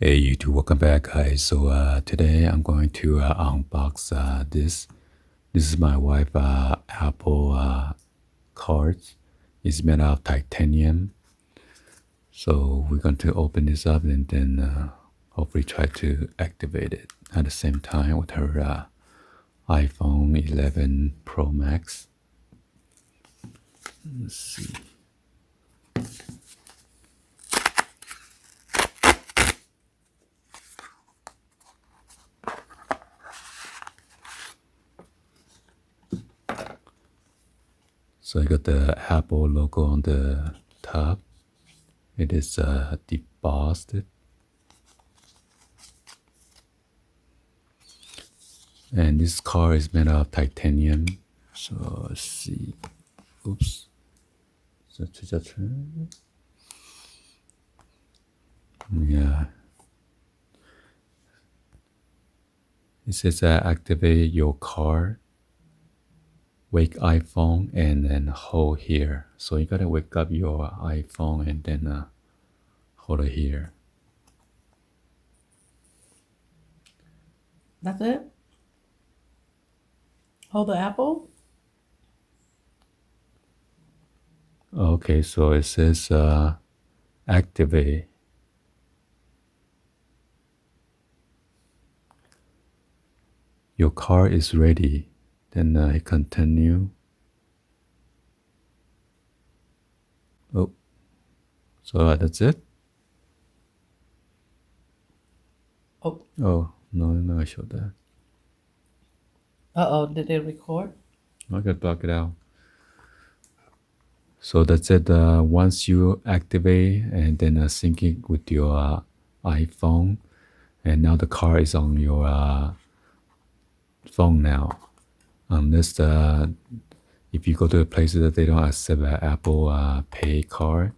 Hey YouTube, welcome back guys. So today I'm going to unbox this. This is my wife Apple cards. It's made out of titanium. So we're going to open this up and then hopefully try to activate it at the same time with her iPhone 11 Pro Max. Let's see. So I got the Apple logo on the top. It is debossed. And this car is made out of titanium. So let's see. Oops. So yeah. It says activate your car, wake iPhone, and then hold here. So you gotta wake up your iPhone and then hold it here. That's it? Hold the apple? Okay, so it says activate. Your car is ready. Then hit continue. Oh, so that's it. Oh. Oh no, I showed that. Uh-oh, did it record? I gotta block it out. So that's it. Once you activate and then sync it with your iPhone, and now the car is on your phone now. Unless if you go to places that they don't accept Apple Pay card,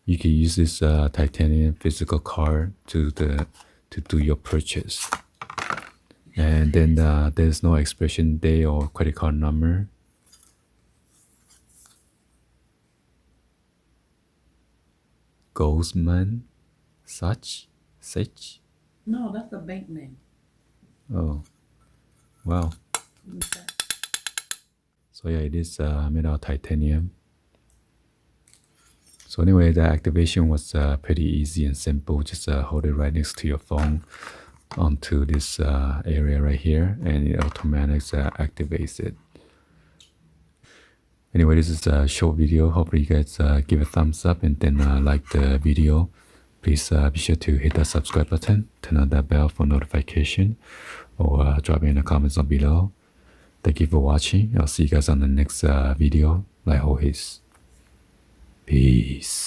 you can use this titanium physical card to do your purchase. And then there's no expiration date or credit card number. Goldman Sachs? No, that's the bank name. Oh, wow. So yeah, it is made out of titanium. So anyway, the activation was pretty easy and simple. Just hold it right next to your phone onto this area right here, and it automatically activates it. Anyway, this is a short video. Hopefully you guys give a thumbs up and then like the video. Please be sure to hit that subscribe button, turn on that bell for notification, or drop me in the comments down below. Thank you for watching. I'll see you guys on the next video. Like always. Peace.